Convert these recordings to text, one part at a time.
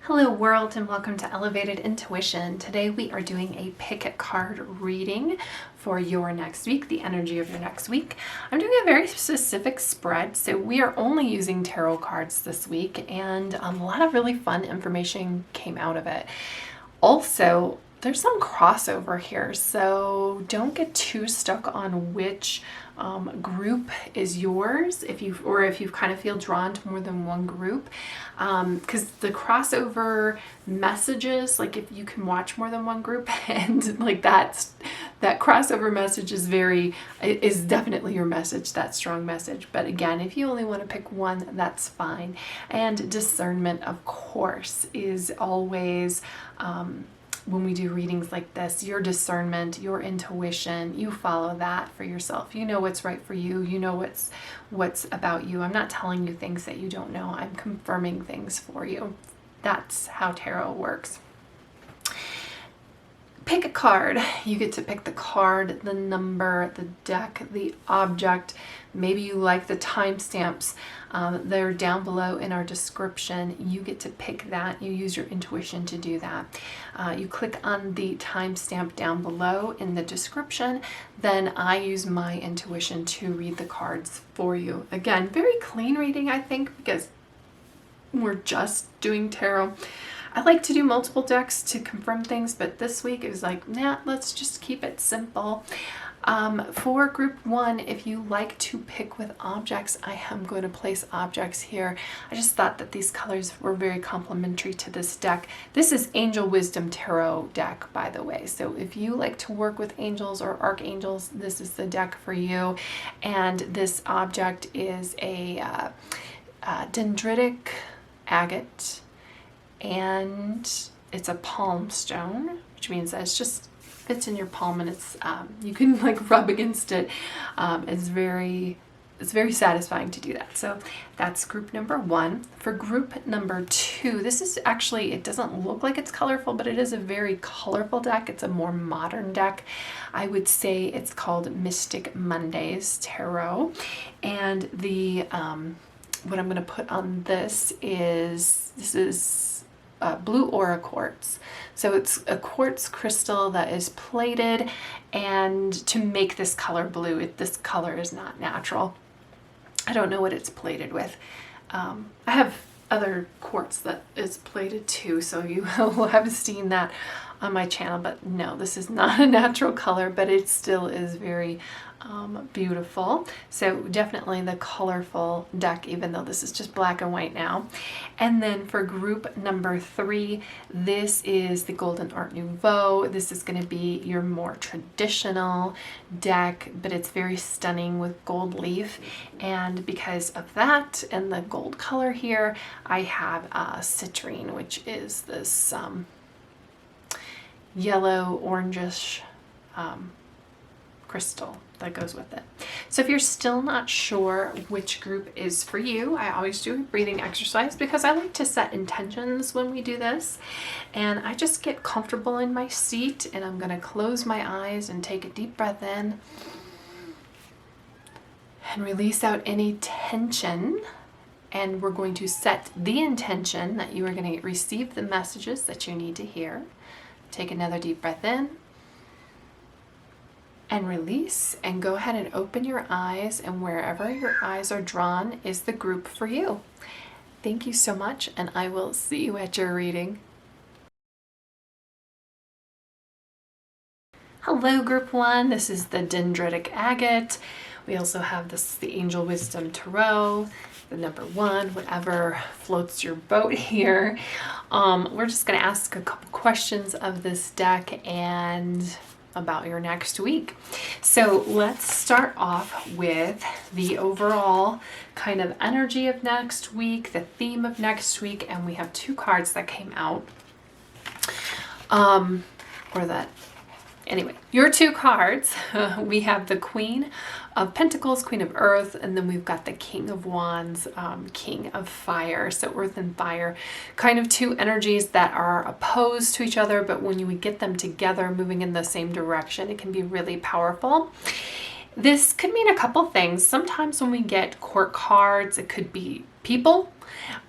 Hello world and welcome to Elevated Intuition. Today we are doing a pick card reading for your next week, the energy of your next week. I'm doing a very specific spread, so we are only using tarot cards this week, and a lot of really fun information came out of it. Also, there's some crossover here, so don't get too stuck on which group is yours if you kind of feel drawn to more than one group, because the crossover messages, like if you can watch more than one group, and like that crossover message is definitely your message, that strong message. But again, if you only want to pick one, that's fine. And discernment, of course, is always when we do readings like this, your discernment, your intuition, you follow that for yourself. You know what's right for you. You know what's about you. I'm not telling you things that you don't know. I'm confirming things for you. That's how tarot works. Pick a card. You get to pick the card, the number, the deck, the object. Maybe you like the timestamps. They're down below in our description. You get to pick that. You use your intuition to do that. You click on the timestamp down below in the description. Then I use my intuition to read the cards for you. Again, very clean reading, I think, because we're just doing tarot. I like to do multiple decks to confirm things, but this week it was like, nah, let's just keep it simple. For group one, if you like to pick with objects, I am going to place objects here. I just thought that these colors were very complementary to this deck. This is Angel Wisdom Tarot deck, by the way. So if you like to work with angels or archangels, this is the deck for you. And this object is a Dendritic Agate, and it's a palm stone, which means that it's just fits in your palm, and it's you can like rub against it. It's very satisfying to do that. So that's group number one. For group number two, this is actually, it doesn't look like it's colorful, but it is a very colorful deck. It's a more modern deck. I would say it's called Mystic Mondays Tarot, and the what I'm going to put on this is blue aura quartz. So it's a quartz crystal that is plated, and to make this color blue, this color is not natural. I don't know what it's plated with. I have other quartz that is plated too, so you will have seen that on my channel, but no, this is not a natural color, but it still is very beautiful. So definitely the colorful deck, even though this is just black and white now. And then for group number three, this is the Golden Art Nouveau. This is going to be your more traditional deck, but it's very stunning with gold leaf. And because of that and the gold color here, I have Citrine, which is this yellow orangish crystal that goes with it. So if you're still not sure which group is for you, I always do a breathing exercise because I like to set intentions when we do this. And I just get comfortable in my seat, and I'm going to close my eyes and take a deep breath in and release out any tension. And we're going to set the intention that you are going to receive the messages that you need to hear. Take another deep breath in and release, and go ahead and open your eyes, and wherever your eyes are drawn is the group for you. Thank you so much, and I will see you at your reading. Hello group one, this is the Dendritic Agate. We also have the Angel Wisdom Tarot, the number one, whatever floats your boat here. We're just going to ask a couple questions of this deck and about your next week. So let's start off with the overall kind of energy of next week, the theme of next week, and we have two cards that came out. Anyway, your two cards, we have the Queen of Pentacles, Queen of Earth, and then we've got the King of Wands, King of Fire. So Earth and Fire, kind of two energies that are opposed to each other, but when you get them together, moving in the same direction, it can be really powerful. This could mean a couple things. Sometimes when we get court cards, it could be people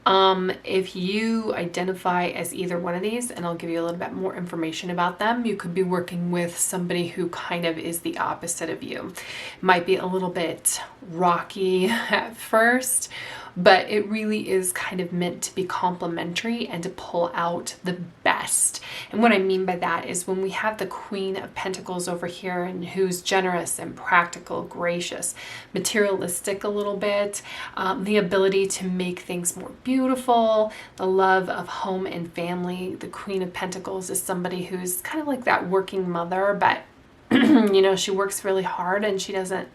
If you identify as either one of these, and I'll give you a little bit more information about them, you could be working with somebody who kind of is the opposite of you. Might be a little bit rocky at first, but it really is kind of meant to be complementary and to pull out the best. And what I mean by that is when we have the Queen of Pentacles over here, and who's generous and practical, gracious, materialistic a little bit, the ability to make things more beautiful, the love of home and family. The Queen of Pentacles is somebody who's kind of like that working mother, but you know, she works really hard and she doesn't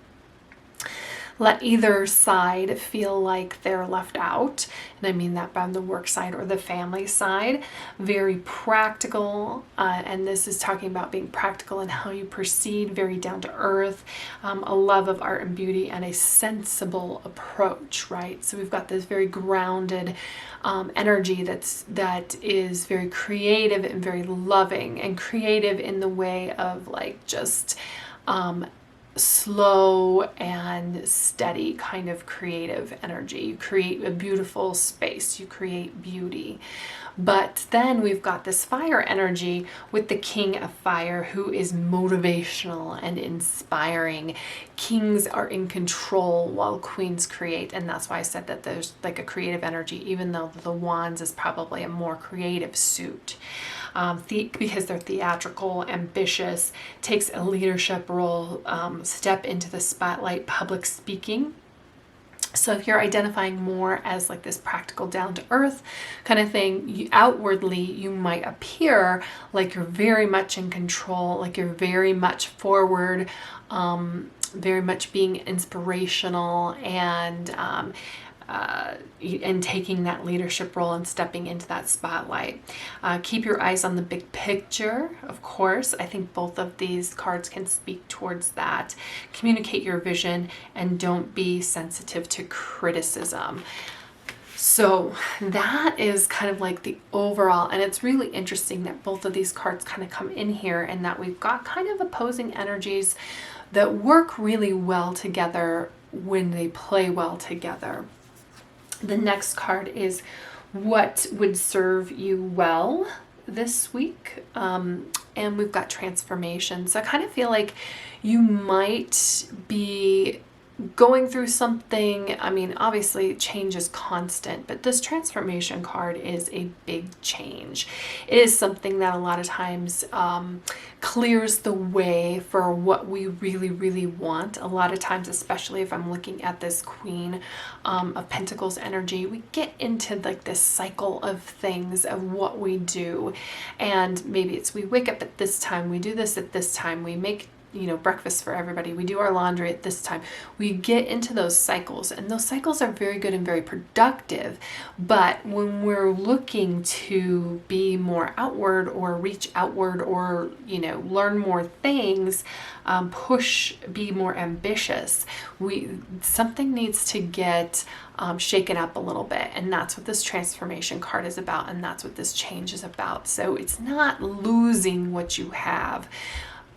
let either side feel like they're left out. And I mean that by the work side or the family side. Very practical, and this is talking about being practical in how you proceed, very down to earth, a love of art and beauty, and a sensible approach, right? So we've got this very grounded energy that is very creative and very loving, and creative in the way of like just slow and steady kind of creative energy. You create a beautiful space, you create beauty. But then we've got this fire energy with the King of Fire, who is motivational and inspiring. Kings are in control while queens create, and that's why I said that there's like a creative energy, even though the Wands is probably a more creative suit. Because they're theatrical, ambitious, takes a leadership role, step into the spotlight, public speaking. So if you're identifying more as like this practical, down to earth kind of thing, outwardly you might appear like you're very much in control, like you're very much forward, very much being inspirational, and taking that leadership role and stepping into that spotlight. Keep your eyes on the big picture, of course. I think both of these cards can speak towards that. Communicate your vision and don't be sensitive to criticism. So that is kind of like the overall, and it's really interesting that both of these cards kind of come in here, and that we've got kind of opposing energies that work really well together when they play well together. The next card is what would serve you well this week. And we've got transformation. So I kind of feel like you might be going through something. I mean, obviously change is constant, but this transformation card is a big change. It is something that a lot of times clears the way for what we really, really want. A lot of times, especially if I'm looking at this Queen of Pentacles energy, we get into like this cycle of things of what we do. And maybe it's we wake up at this time, we do this at this time, we make breakfast for everybody, we do our laundry at this time. We get into those cycles, and those cycles are very good and very productive. But when we're looking to be more outward or reach outward or, learn more things, be more ambitious, something needs to get shaken up a little bit. And that's what this transformation card is about. And that's what this change is about. So it's not losing what you have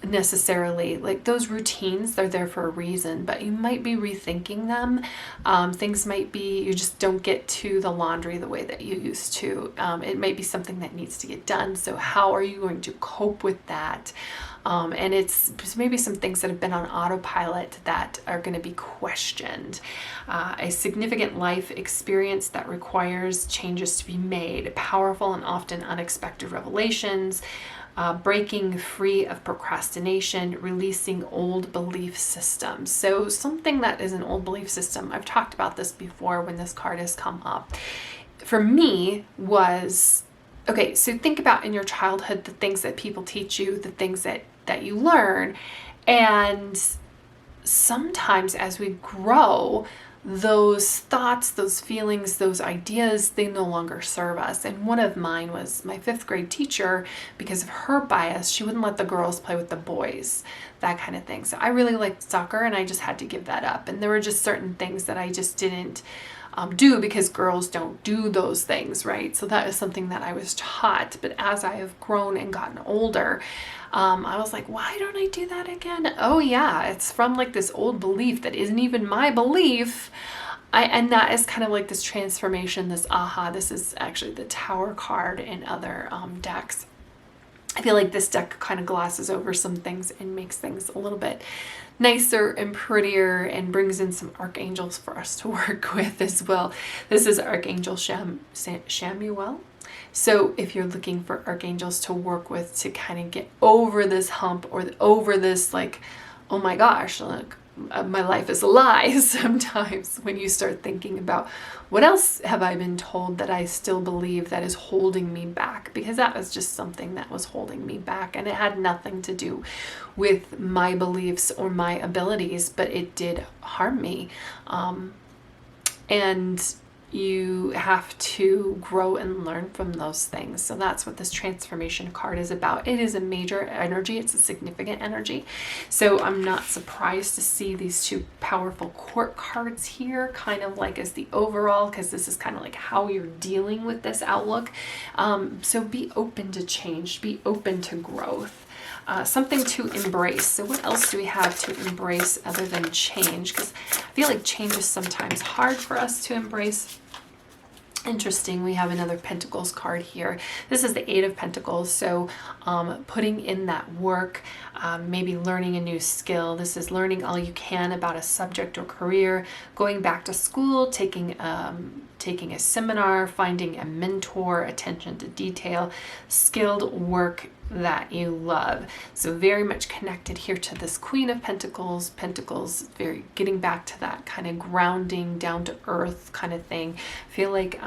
necessarily. Like those routines, they're there for a reason, but you might be rethinking them. Things might be, you just don't get to the laundry the way that you used to. It might be something that needs to get done. So how are you going to cope with that? And it's maybe some things that have been on autopilot that are going to be questioned. A significant life experience that requires changes to be made, powerful and often unexpected revelations, breaking free of procrastination, releasing old belief systems. So something that is an old belief system, I've talked about this before when this card has come up, for me was, okay, so think about in your childhood the things that people teach you, the things that you learn, and sometimes as we grow, those thoughts, those feelings, those ideas, they no longer serve us. And one of mine was my 5th grade teacher. Because of her bias, she wouldn't let the girls play with the boys, that kind of thing. So I really liked soccer, and I just had to give that up. And there were just certain things that I just didn't do because girls don't do those things, right? So that is something that I was taught. But as I have grown and gotten older, I was like, why don't I do that again? Oh yeah, it's from like this old belief that isn't even my belief. and that is kind of like this transformation, this aha. This is actually the Tower card in other decks. I feel like this deck kind of glosses over some things and makes things a little bit nicer and prettier and brings in some archangels for us to work with as well. This is Archangel Shamuel. So if you're looking for archangels to work with to kind of get over this hump or over this like, oh my gosh, like my life is a lie sometimes, when you start thinking about what else have I been told that I still believe that is holding me back, because that was just something that was holding me back, and it had nothing to do with my beliefs or my abilities, but it did harm me. And you have to grow and learn from those things. So that's what this transformation card is about. It is a major energy. It's a significant energy. So I'm not surprised to see these two powerful court cards here, kind of like as the overall, because this is kind of like how you're dealing with this outlook. So be open to change, be open to growth. Something to embrace. So what else do we have to embrace other than change? Because I feel like change is sometimes hard for us to embrace. Interesting, we have another Pentacles card here. This is the Eight of Pentacles. So putting in that work, maybe learning a new skill. This is learning all you can about a subject or career, going back to school, taking a seminar, finding a mentor, attention to detail, skilled work that you love. So very much connected here to this Queen of Pentacles. Pentacles, very getting back to that kind of grounding, down to earth kind of thing. I feel like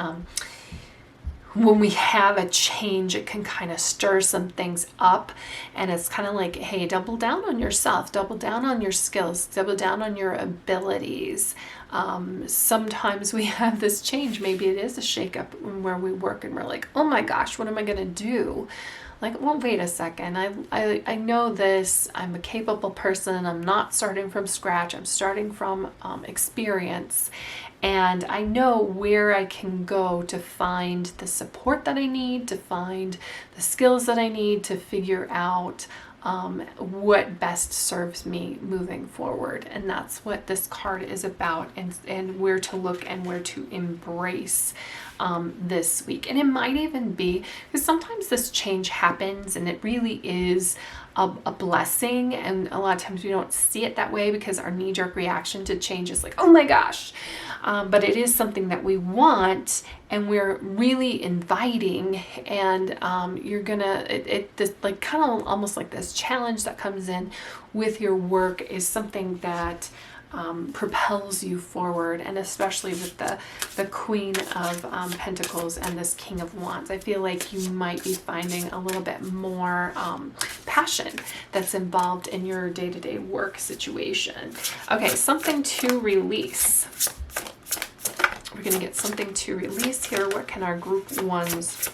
when we have a change, it can kind of stir some things up, and it's kind of like, hey, double down on yourself, double down on your skills, double down on your abilities. Sometimes we have this change. Maybe it is a shakeup where we work and we're like, oh my gosh, what am I going to do? Like, well, wait a second. I know this. I'm a capable person. I'm not starting from scratch. I'm starting from experience. And I know where I can go to find the support that I need, to find the skills that I need to figure out what best serves me moving forward. And that's what this card is about, and where to look and where to embrace this week. And it might even be, because sometimes this change happens and it really is a blessing, and a lot of times we don't see it that way because our knee-jerk reaction to change is like, oh my gosh, but it is something that we want and we're really inviting, and you're gonna this like kind of almost like this challenge that comes in with your work is something that propels you forward, and especially with the Queen of Pentacles and this King of Wands, I feel like you might be finding a little bit more passion that's involved in your day-to-day work situation. Okay, something to release. We're going to get something to release here. What can our group ones,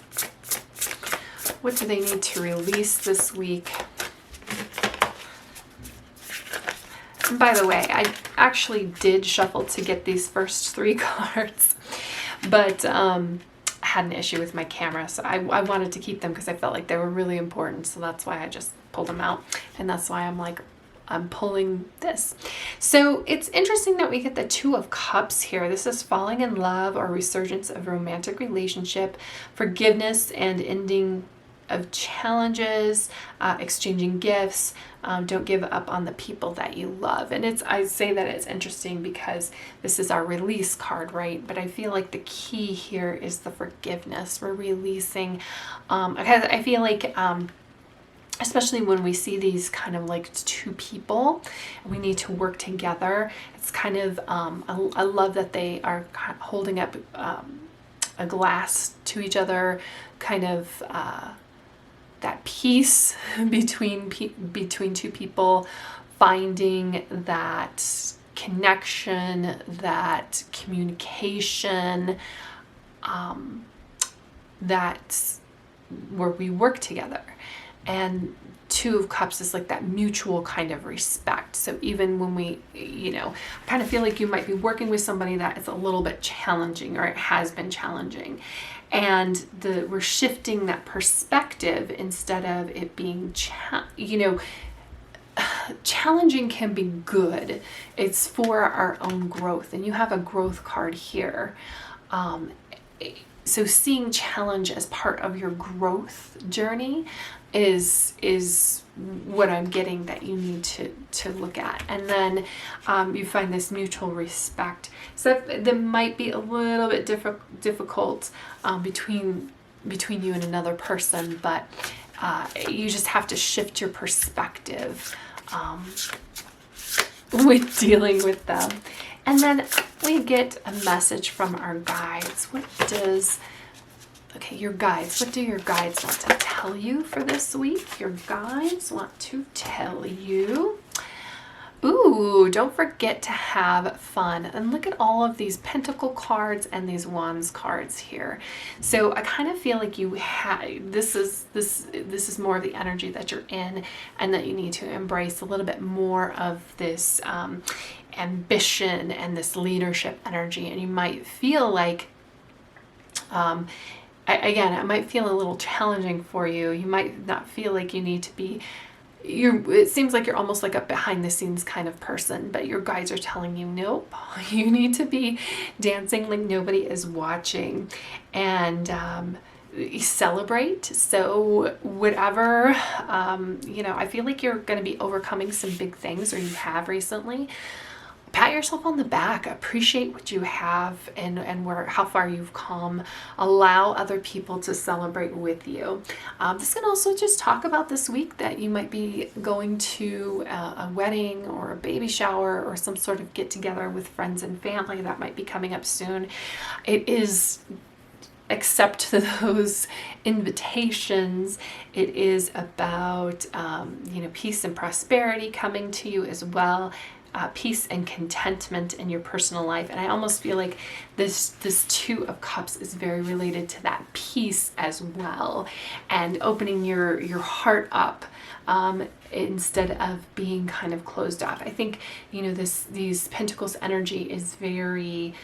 what do they need to release this week? And by the way, I actually did shuffle to get these first three cards, but I had an issue with my camera, so I wanted to keep them because I felt like they were really important, so that's why I just pulled them out, and that's why I'm pulling this. So it's interesting that we get the Two of Cups here. This is falling in love or resurgence of romantic relationship, forgiveness and ending of challenges, exchanging gifts. Don't give up on the people that you love. And I say that it's interesting because this is our release card, right? But I feel like the key here is the forgiveness. We're releasing, because I feel like, especially when we see these kind of like two people, we need to work together. It's kind of, I love that they are holding up a glass to each other, kind of that peace between two people, finding that connection, that communication, that's where we work together. And Two of Cups is like that mutual kind of respect. So even when we, I kind of feel like you might be working with somebody that is a little bit challenging, or it has been challenging. And we're shifting that perspective instead of it being, challenging can be good. It's for our own growth, and you have a growth card here. So seeing challenge as part of your growth journey is what I'm getting that you need to look at. And then you find this mutual respect. So that might be a little bit difficult between you and another person, but you just have to shift your perspective with dealing with them. And then we get a message from our guides. Your guides, what do your guides want to tell you for this week? Your guides want to tell you, ooh, don't forget to have fun. And look at all of these pentacle cards and these wands cards here. So I kind of feel like you have, this is more of the energy that you're in, and that you need to embrace a little bit more of this ambition and this leadership energy. And you might feel like, again, it might feel a little challenging for you. You might not feel like you need to be, it seems like you're almost like a behind the scenes kind of person, but your guides are telling you, nope, you need to be dancing like nobody is watching, and celebrate. So whatever, I feel like you're going to be overcoming some big things, or you have recently. Pat yourself on the back, appreciate what you have and how far you've come. Allow other people to celebrate with you. This can also just talk about this week that you might be going to a wedding or a baby shower or some sort of get together with friends and family that might be coming up soon. It is, accept those invitations. It is about peace and prosperity coming to you as well. Peace and contentment in your personal life. And I almost feel like this Two of Cups is very related to that peace as well, and opening your heart up instead of being kind of closed off. I think these Pentacles energy is very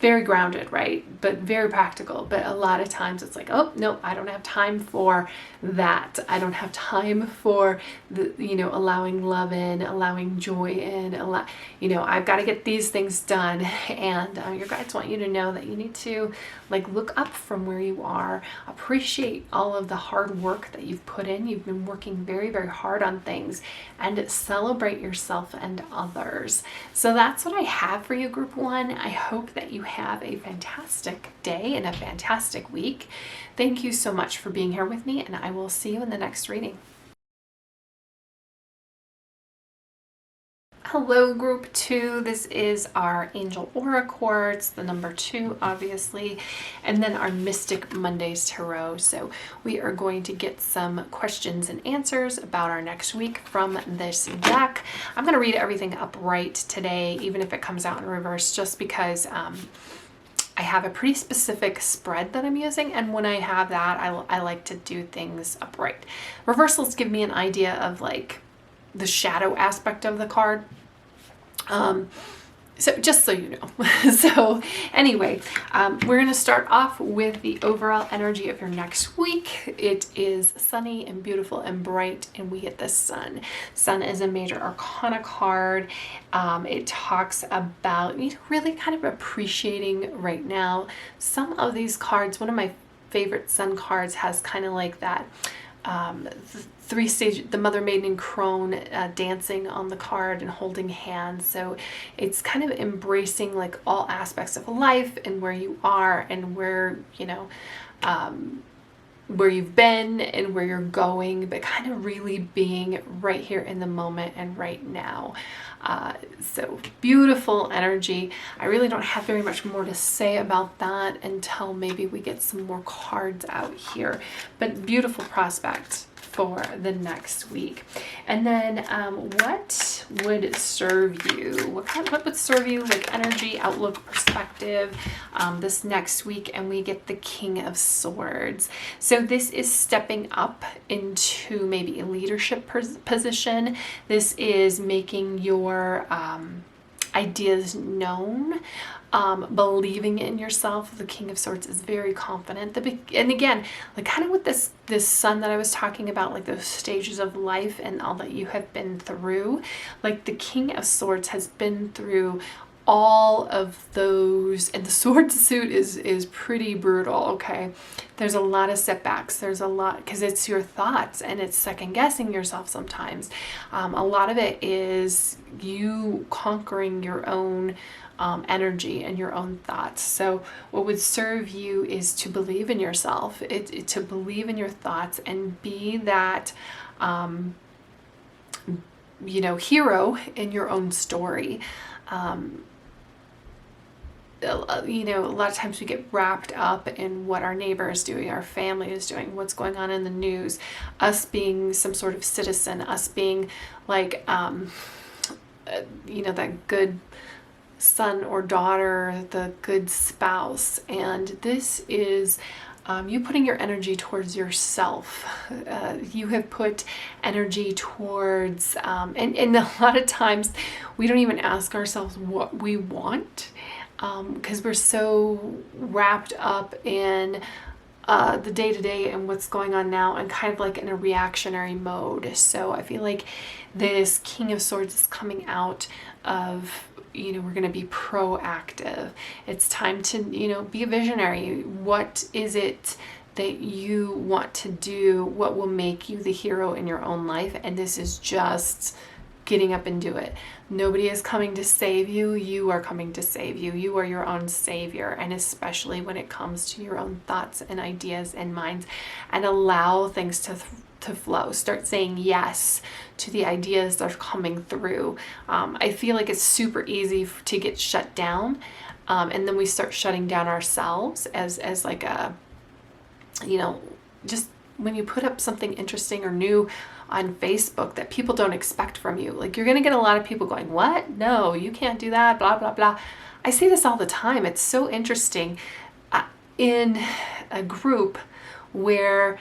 grounded, right? But very practical. But a lot of times it's like, oh no, I don't have time for that. I don't have time for allowing love in, allowing joy in, I've got to get these things done. And your guides want you to know that you need to look up from where you are, appreciate all of the hard work that you've put in. You've been working very, very hard on things, and celebrate yourself and others. So that's what I have for you, Group 1. I hope that you have a fantastic day and a fantastic week. Thank you so much for being here with me, and I will see you in the next reading. Hello, Group 2. This is our Angel Aura Quartz, the number 2, obviously, and then our Mystic Mondays Tarot. So we are going to get some questions and answers about our next week from this deck. I'm going to read everything upright today, even if it comes out in reverse, just because I have a pretty specific spread that I'm using, and when I have that, I like to do things upright. Reversals give me an idea of the shadow aspect of the card. So just so you know. So anyway, we're going to start off with the overall energy of your next week. It is sunny and beautiful and bright, and we get the sun. Sun is a major arcana card. It talks about really kind of appreciating right now. Some of these cards, one of my favorite sun cards has kind of like that three stage, the Mother, Maiden, and Crone dancing on the card and holding hands. So it's kind of embracing all aspects of life and where you are and where where you've been and where you're going, but kind of really being right here in the moment and right now. So beautiful energy. I really don't have very much more to say about that until maybe we get some more cards out here, but beautiful prospect for the next week. And then what would serve you? What would serve you, energy, outlook, perspective this next week? And we get the King of Swords. So this is stepping up into maybe a leadership position. This is making your ideas known, believing in yourself. The King of Swords is very confident. And again, like kind of with this sun that I was talking about, like those stages of life and all that you have been through, like the King of Swords has been through all of those, and the sword suit is pretty brutal. Okay, there's a lot of setbacks, there's a lot, because it's your thoughts and it's second guessing yourself sometimes. A lot of it is you conquering your own energy and your own thoughts. So what would serve you is to believe in yourself, to believe in your thoughts and be that hero in your own story. A lot of times we get wrapped up in what our neighbor is doing, our family is doing, what's going on in the news, us being some sort of citizen, us being like, that good son or daughter, the good spouse. And this is you putting your energy towards yourself. You have put energy towards, and a lot of times we don't even ask ourselves what we want, because we're so wrapped up in the day-to-day and what's going on now, and kind of like in a reactionary mode. So I feel like this King of Swords is coming out of, we're going to be proactive. It's time to, be a visionary. What is it that you want to do? What will make you the hero in your own life? And this is just getting up and do it. Nobody is coming to save you. You are coming to save you. You are your own savior. And especially when it comes to your own thoughts and ideas and minds, and allow things to flow. Start saying yes to the ideas that are coming through. I feel like it's super easy to get shut down. And then we start shutting down ourselves as like a, just when you put up something interesting or new on Facebook that people don't expect from you, like you're going to get a lot of people going, what? No, you can't do that, blah, blah, blah. I see this all the time. It's so interesting in a group where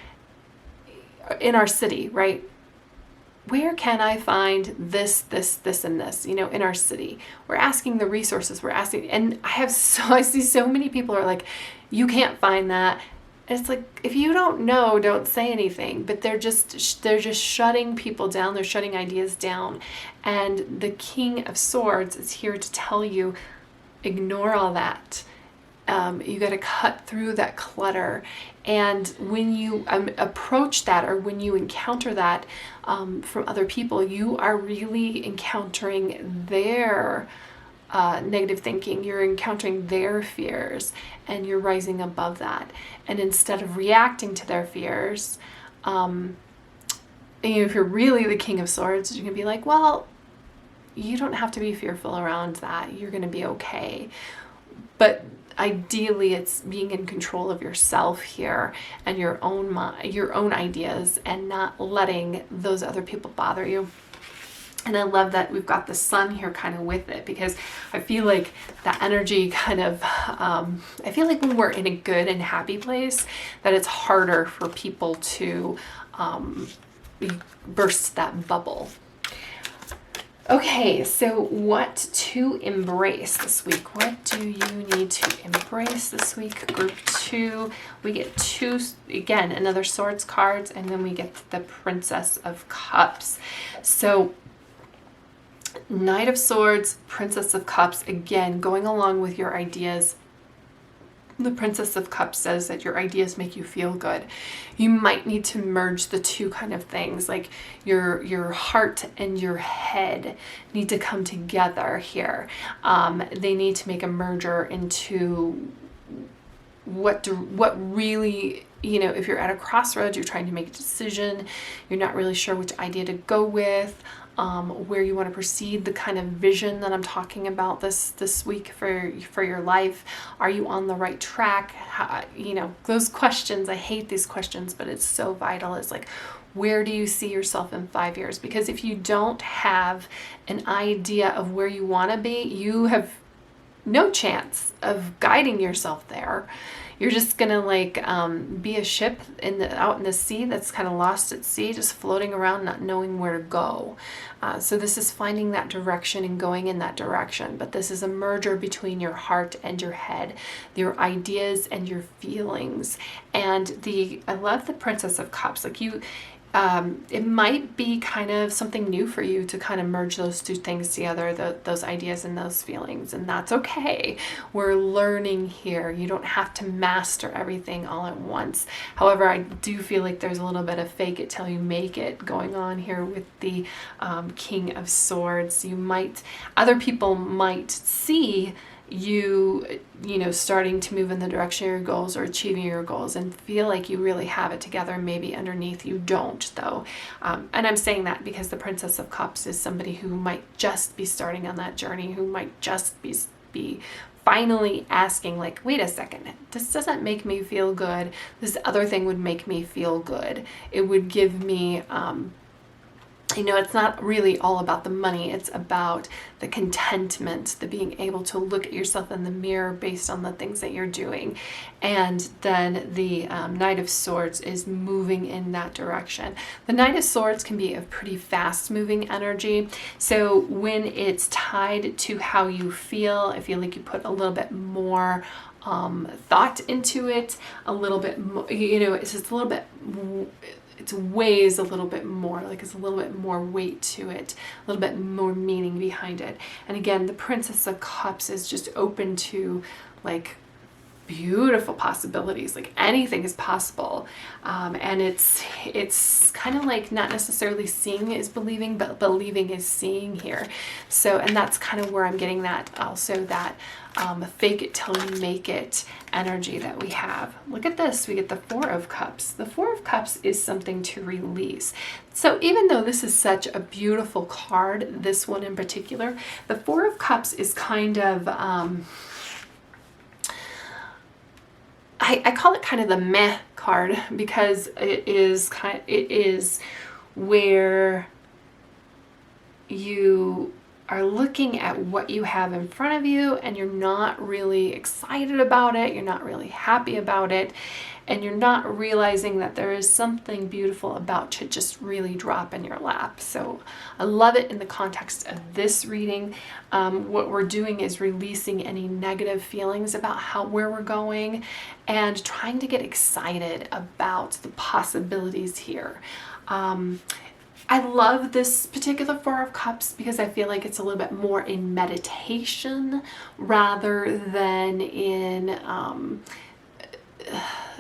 in our city, right? Where can I find this, and this, in our city? We're asking the resources, we're asking, and I see so many people are like, you can't find that. And it's like, if you don't know, don't say anything, but they're just shutting people down. They're shutting ideas down. And the King of Swords is here to tell you, ignore all that. You got to cut through that clutter. And when you approach that, or when you encounter that from other people, you are really encountering their negative thinking. You're encountering their fears, and you're rising above that. And instead of reacting to their fears, if you're really the King of Swords, you're going to be like, well, you don't have to be fearful around that. You're going to be okay. But ideally, it's being in control of yourself here and your own mind, your own ideas, and not letting those other people bother you. And I love that we've got the sun here kind of with it, because I feel like that energy kind of, I feel like when we're in a good and happy place, that it's harder for people to burst that bubble. Okay, so what to embrace this week? What do you need to embrace this week? Group 2, we get 2, again, another Swords cards, and then we get the Princess of Cups. So Knight of Swords, Princess of Cups, again, going along with your ideas. The Princess of Cups says that your ideas make you feel good. You might need to merge the two kind of things, like your heart and your head need to come together here. They need to make a merger into what really, if you're at a crossroads, you're trying to make a decision, you're not really sure which idea to go with, where you want to proceed, the kind of vision that I'm talking about this week for your life. Are you on the right track? Those questions, I hate these questions, but it's so vital. It's like, where do you see yourself in 5 years? Because if you don't have an idea of where you want to be, you have no chance of guiding yourself there. You're just gonna like be a ship out in the sea that's kind of lost at sea, just floating around, not knowing where to go. So this is finding that direction and going in that direction. But this is a merger between your heart and your head, your ideas and your feelings. And I love the Princess of Cups. Like it might be kind of something new for you to kind of merge those two things together, those ideas and those feelings, and that's okay. We're learning here. You don't have to master everything all at once. However, I do feel like there's a little bit of fake it till you make it going on here with the King of Swords. Other people might see you starting to move in the direction of your goals or achieving your goals and feel like you really have it together. Maybe underneath you don't, though. And I'm saying that because the Princess of Cups is somebody who might just be starting on that journey, who might just be finally asking, like, wait a second, this doesn't make me feel good. This other thing would make me feel good. It would give me it's not really all about the money. It's about the contentment, the being able to look at yourself in the mirror based on the things that you're doing. And then the Knight of Swords is moving in that direction. The Knight of Swords can be a pretty fast moving energy. So when it's tied to how you feel, I feel like you put a little bit more thought into it, a little bit more, it's just a little bit, it weighs a little bit more, like it's a little bit more weight to it, a little bit more meaning behind it. And again, the Princess of Cups is just open to like beautiful possibilities, like anything is possible. And it's kind of like not necessarily seeing is believing, but believing is seeing here. So, and that's kind of where I'm getting that also, that fake it till you make it energy that we have. Look at this, we get the Four of Cups. The Four of Cups is something to release. So even though this is such a beautiful card, this one in particular, the Four of Cups is kind of I call it kind of the meh card, because it is where you are looking at what you have in front of you and you're not really excited about it, you're not really happy about it, and you're not realizing that there is something beautiful about to just really drop in your lap. So I love it in the context of this reading. What we're doing is releasing any negative feelings about where we're going and trying to get excited about the possibilities here. I love this particular Four of Cups because I feel like it's a little bit more in meditation rather than in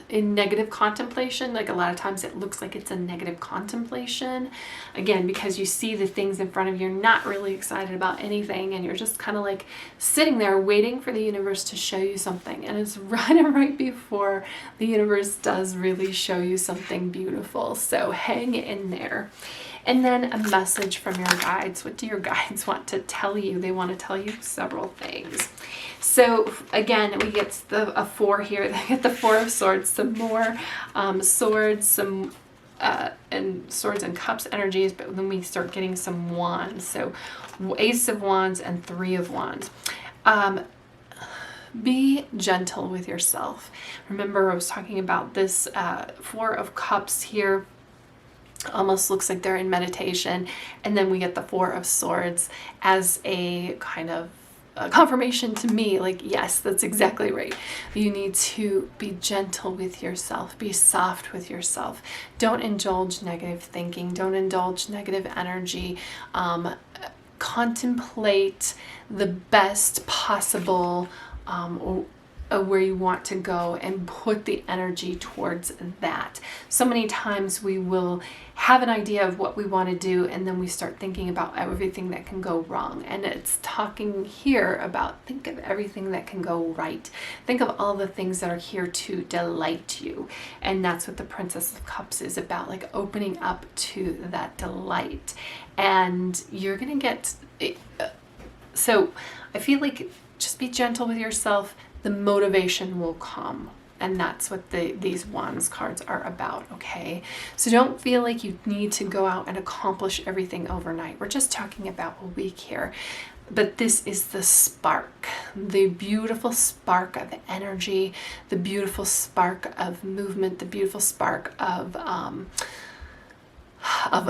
negative contemplation. Like a lot of times it looks like it's a negative contemplation. Again, because you see the things in front of you, you're not really excited about anything, and you're just kind of like sitting there waiting for the universe to show you something. And it's right before the universe does really show you something beautiful. So hang in there. And then a message from your guides. What do your guides want to tell you? They want to tell you several things. So again, we get a four here. They get the Four of Swords, some more swords, and swords and cups energies, but then we start getting some wands. So Ace of Wands and Three of Wands. Be gentle with yourself. Remember, I was talking about this Four of Cups here. Almost looks like they're in meditation, and then we get the Four of Swords as a kind of confirmation to me, like, yes, that's exactly right. You need to be gentle with yourself, be soft with yourself. Don't indulge negative thinking, don't indulge negative energy. Contemplate the best possible where you want to go and put the energy towards that. So many times we will have an idea of what we want to do, and then we start thinking about everything that can go wrong. And it's talking here about think of everything that can go right. Think of all the things that are here to delight you. And that's what the Princess of Cups is about, like opening up to that delight. And you're going to get it. So I feel like just be gentle with yourself. The motivation will come. And that's what these Wands cards are about, okay? So don't feel like you need to go out and accomplish everything overnight. We're just talking about a week here. But this is the spark, the beautiful spark of energy, the beautiful spark of movement, the beautiful spark of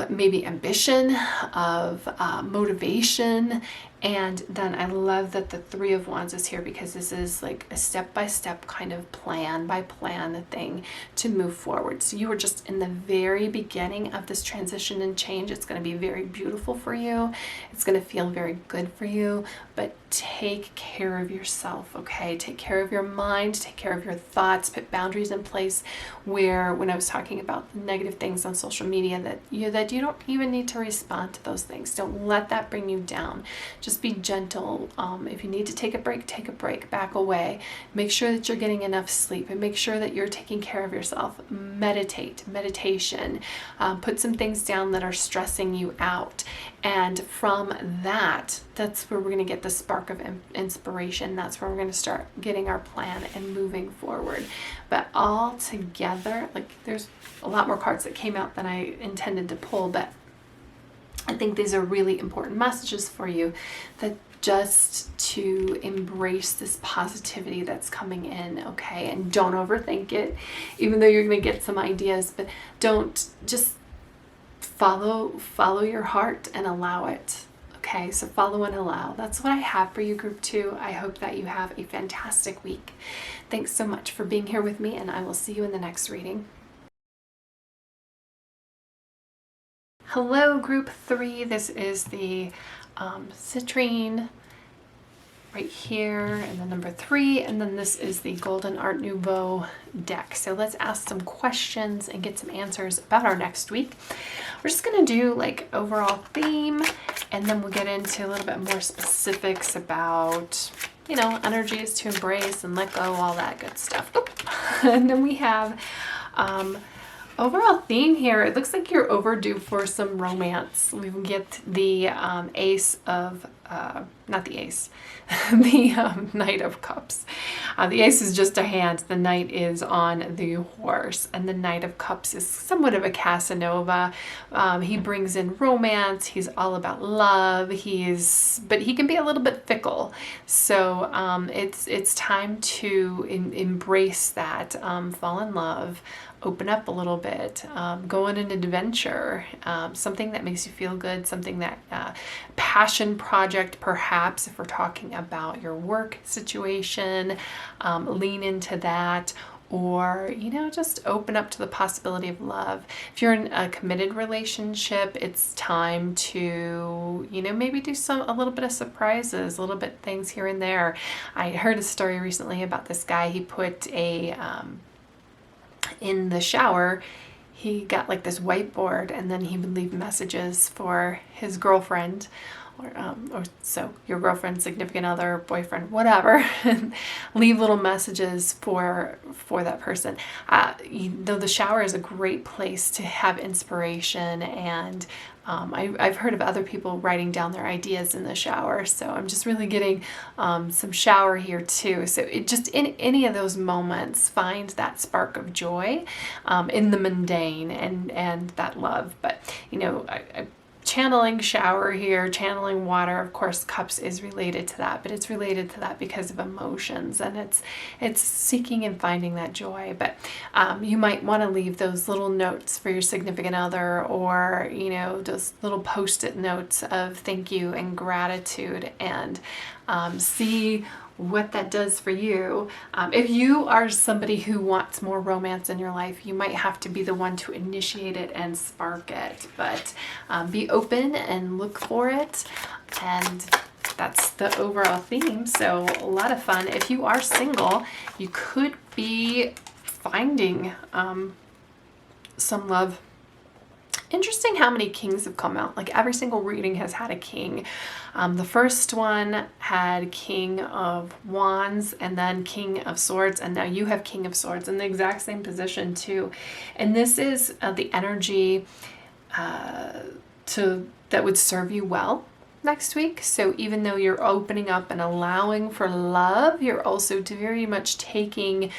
maybe ambition, of motivation. And then I love that the Three of Wands is here, because this is like a step-by-step kind of plan by plan thing to move forward. So you are just in the very beginning of this transition and change. It's going to be very beautiful for you. It's going to feel very good for you, but take care of yourself, okay? Take care of your mind, take care of your thoughts, put boundaries in place where, when I was talking about negative things on social media, that you don't even need to respond to those things. Don't let that bring you down. Just be gentle. If you need to take a break, back away. Make sure that you're getting enough sleep, and make sure that you're taking care of yourself. Meditation. Put some things down that are stressing you out. And from that's where we're going to get the spark of inspiration. That's where we're going to start getting our plan and moving forward. But all together, like, there's a lot more cards that came out than I intended to pull, but I think these are really important messages for you, that just to embrace this positivity that's coming in, okay? And don't overthink it, even though you're going to get some ideas, but don't, just follow your heart and allow it. Okay, so follow and allow. That's what I have for you, Group 2. I hope that you have a fantastic week. Thanks so much for being here with me, and I will see you in the next reading. Hello, Group 3. This is the Citrine right here, and then number 3, and then this is the Golden Art Nouveau deck. So let's ask some questions and get some answers about our next week. We're just going to do like overall theme, and then we'll get into a little bit more specifics about, you know, energies to embrace and let go, all that good stuff. And then we have overall theme here. It looks like you're overdue for some romance. We will get the ace of not the ace, the Knight of Cups. The ace is just a hand. The Knight is on the horse, and the Knight of Cups is somewhat of a Casanova. He brings in romance. He's all about love. But he can be a little bit fickle. So it's time to embrace that, fall in love, open up a little bit, go on an adventure, something that makes you feel good, something that passion project, perhaps, if we're talking about your work situation, lean into that. Or, you know, just open up to the possibility of love. If you're in a committed relationship, it's time to, you know, maybe do a little bit of surprises, a little bit things here and there. I heard a story recently about this guy. He put in the shower, he got like this whiteboard, and then he would leave messages for his girlfriend, or so your girlfriend, significant other, boyfriend, whatever. Leave little messages for that person. Though the shower is a great place to have inspiration, and I've heard of other people writing down their ideas in the shower, so I'm just really getting some shower here too. So it just, in any of those moments, find that spark of joy in the mundane, and that love. But, you know, I channeling shower here, channeling water. Of course, cups is related to that, but it's related to that because of emotions, and it's seeking and finding that joy. But you might want to leave those little notes for your significant other, or, you know, those little post-it notes of thank you and gratitude, and see what that does for you. If you are somebody who wants more romance in your life, you might have to be the one to initiate it and spark it, but be open and look for it. And that's the overall theme. So a lot of fun. If you are single, you could be finding some love. Interesting how many kings have come out. Like, every single reading has had a king. The first one had King of Wands, and then King of Swords, and now you have King of Swords in the exact same position too. And this is the energy that would serve you well next week. So even though you're opening up and allowing for love, you're also very much taking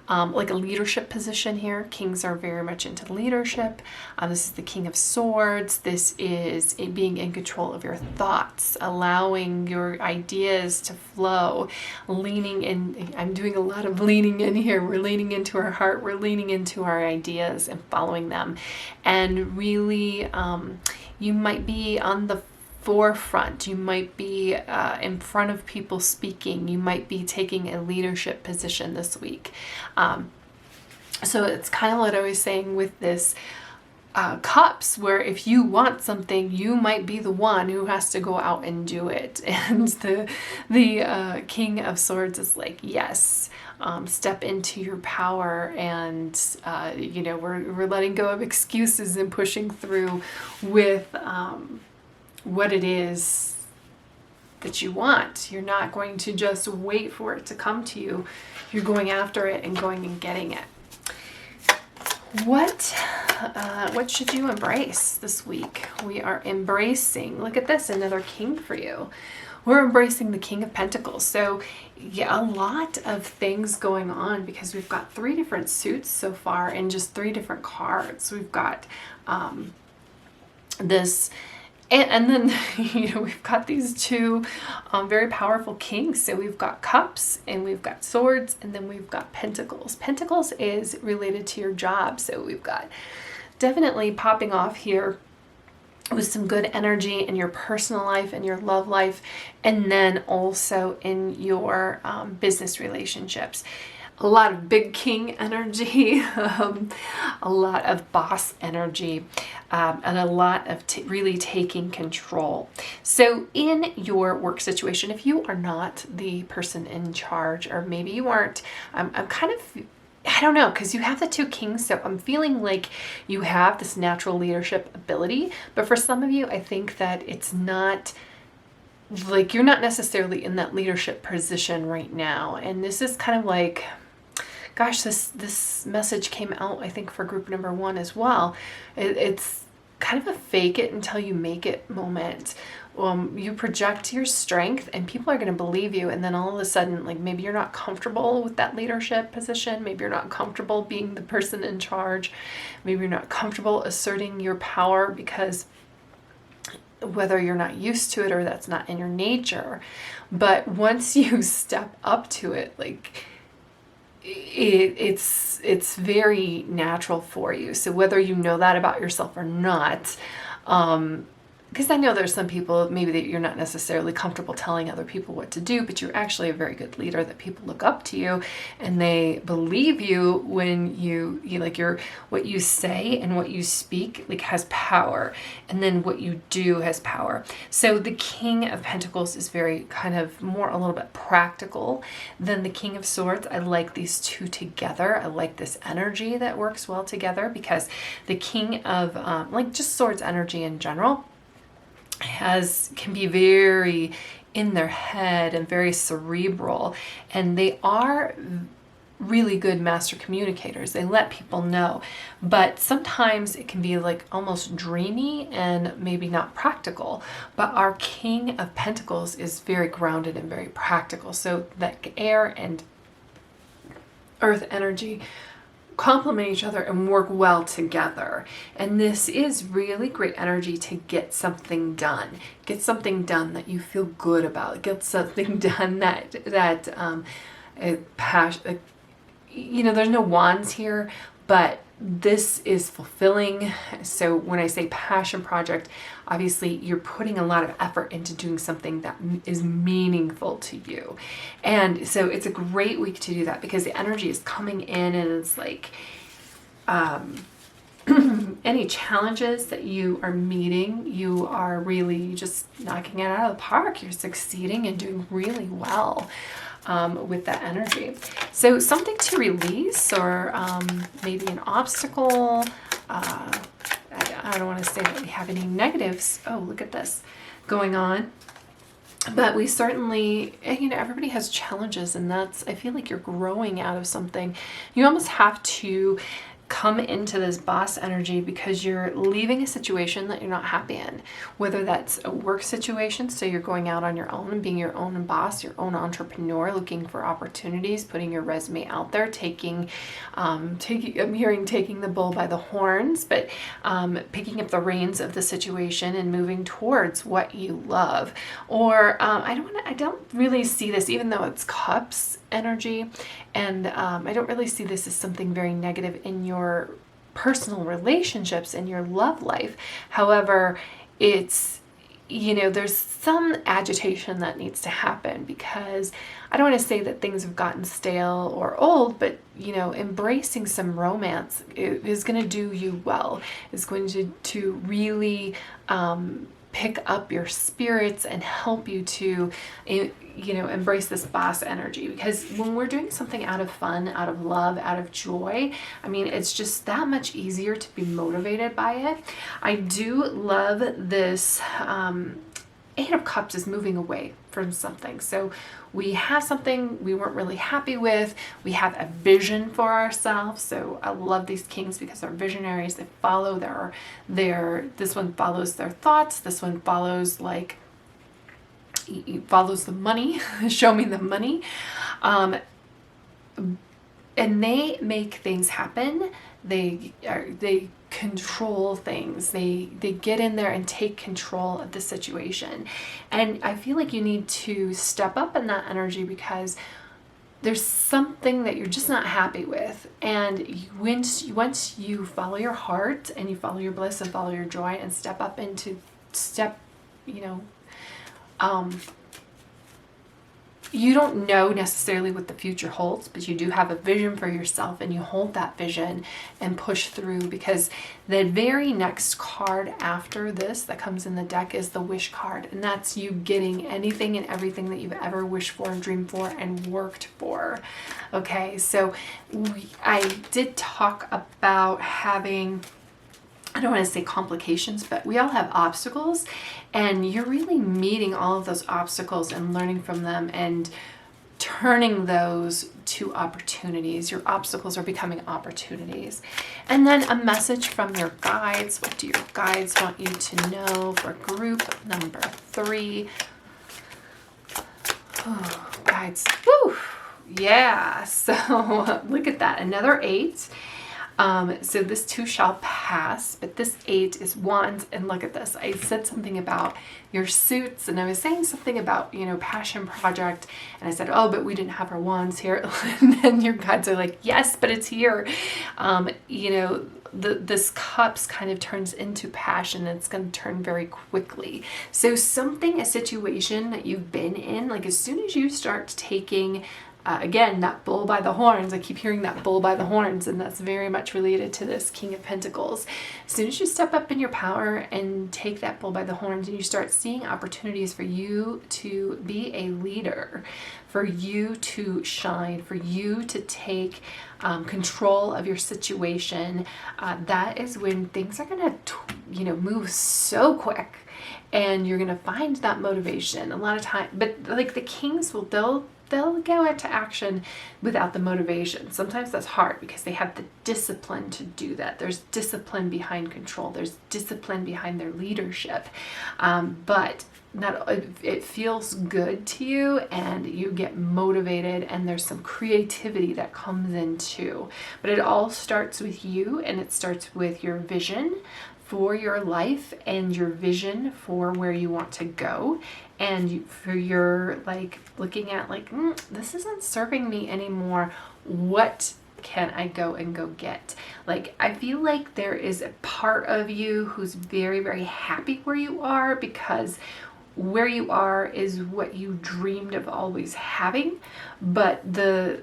like a leadership position here. Kings are very much into leadership. This is the King of Swords. This is being in control of your thoughts, allowing your ideas to flow, leaning in. I'm doing a lot of leaning in here. We're leaning into our heart. We're leaning into our ideas and following them. And really, you might be on the forefront. You might be in front of people speaking. You might be taking a leadership position this week. So it's kind of what I was saying with this cups, where if you want something, you might be the one who has to go out and do it. And the King of Swords is like, yes, step into your power, and we're letting go of excuses and pushing through with what it is that you want. You're not going to just wait for it to come to you. You're going after it and going and getting it. What should you embrace this week? We are embracing, look at this, another king for you. We're embracing the King of Pentacles. So yeah, a lot of things going on, because we've got 3 different suits so far and just 3 different cards. We've got this. And then, we've got these 2 very powerful kings. So we've got cups and we've got swords, and then we've got pentacles. Pentacles is related to your job. So we've got definitely popping off here with some good energy in your personal life and your love life, and then also in your business relationships. A lot of big king energy, a lot of boss energy, and a lot of really taking control. So in your work situation, if you are not the person in charge, or maybe you aren't, I'm kind of, I don't know, because you have the 2 kings, so I'm feeling like you have this natural leadership ability. But for some of you, I think that it's not, like, you're not necessarily in that leadership position right now. And this is kind of like, gosh, this message came out, I think, for group number 1 as well. It's kind of a fake it until you make it moment. You project your strength and people are going to believe you. And then all of a sudden, like, maybe you're not comfortable with that leadership position. Maybe you're not comfortable being the person in charge. Maybe you're not comfortable asserting your power, because whether you're not used to it or that's not in your nature. But once you step up to it, like, it's very natural for you. So whether you know that about yourself or not, because I know there's some people maybe that you're not necessarily comfortable telling other people what to do, but you're actually a very good leader, that people look up to you and they believe you when you like what you say and what you speak, like, has power, and then what you do has power. So the King of Pentacles is very kind of more a little bit practical than the King of Swords. I like these 2 together. I like this energy that works well together, because the King of like just swords energy in general can be very in their head and very cerebral, and they are really good master communicators. They let people know, but sometimes it can be like almost dreamy and maybe not practical. But our King of Pentacles is very grounded and very practical. So that air and earth energy complement each other and work well together. And this is really great energy to get something done. Get something done that you feel good about. Get something done that passion. There's no wands here, but this is fulfilling. So when I say passion project, obviously you're putting a lot of effort into doing something that is meaningful to you. And so it's a great week to do that, because the energy is coming in, and it's like any challenges that you are meeting, you are really just knocking it out of the park. You're succeeding and doing really well with that energy. So something to release, or maybe an obstacle. I don't want to say that we have any negatives. Oh, look at this going on. But we certainly, everybody has challenges, and I feel like you're growing out of something. You almost have to come into this boss energy because you're leaving a situation that you're not happy in, whether that's a work situation, so you're going out on your own and being your own boss, your own entrepreneur, looking for opportunities, putting your resume out there, I'm hearing taking the bull by the horns, but picking up the reins of the situation and moving towards what you love. Or I don't really see this, even though it's cups energy, and I don't really see this as something very negative in your personal relationships and your love life. However, it's, there's some agitation that needs to happen, because I don't want to say that things have gotten stale or old, but embracing some romance is going to do you well. It's going to really pick up your spirits and help you to embrace this boss energy. Because when we're doing something out of fun, out of love, out of joy, it's just that much easier to be motivated by it. I do love this Eight of Cups is moving away from something. So we have something we weren't really happy with. We have a vision for ourselves. So I love these kings because they're visionaries. They follow this one follows their thoughts. This one follows follows the money. Show me the money. And they make things happen. They control things. They get in there and take control of the situation. And I feel like you need to step up in that energy, because there's something that you're just not happy with. And once you follow your heart and you follow your bliss and follow your joy and step up into you don't know necessarily what the future holds, but you do have a vision for yourself, and you hold that vision and push through, because the very next card after this that comes in the deck is the wish card. And that's you getting anything and everything that you've ever wished for and dreamed for and worked for. Okay, so I did talk about having, I don't want to say complications, but we all have obstacles, and you're really meeting all of those obstacles and learning from them and turning those to opportunities. Your obstacles are becoming opportunities. And then a message from your guides. What do your guides want you to know for group number 3? Oh, guides. Woo! Yeah, so look at that. Another 8. So this too shall pass, but this 8 is wands, and look at this. I said something about your suits, and I was saying something about, passion project, and I said, oh, but we didn't have our wands here. And then your guides are like, yes, but it's here. This cups kind of turns into passion, and it's going to turn very quickly. So a situation that you've been in, like as soon as you start taking again, that bull by the horns. I keep hearing that bull by the horns, and that's very much related to this King of Pentacles. As soon as you step up in your power and take that bull by the horns, and you start seeing opportunities for you to be a leader, for you to shine, for you to take control of your situation, that is when things are going to, move so quick. And you're going to find that motivation a lot of time. But like the kings they'll go into action without the motivation. Sometimes that's hard because they have the discipline to do that. There's discipline behind control. There's discipline behind their leadership. But it feels good to you, and you get motivated, and there's some creativity that comes in too. But it all starts with you, and it starts with your vision for your life and your vision for where you want to go, and for your looking at this isn't serving me anymore. What can I go get? I feel like there is a part of you who's very, very happy where you are, because where you are is what you dreamed of always having. But the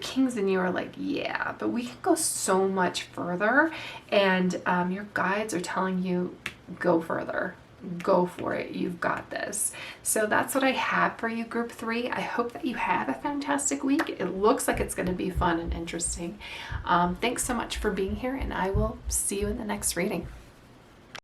kings in you are like, yeah, but we can go so much further. And your guides are telling you, go further. Go for it. You've got this. So that's what I have for you, group 3. I hope that you have a fantastic week. It looks like it's going to be fun and interesting. Thanks so much for being here, and I will see you in the next reading.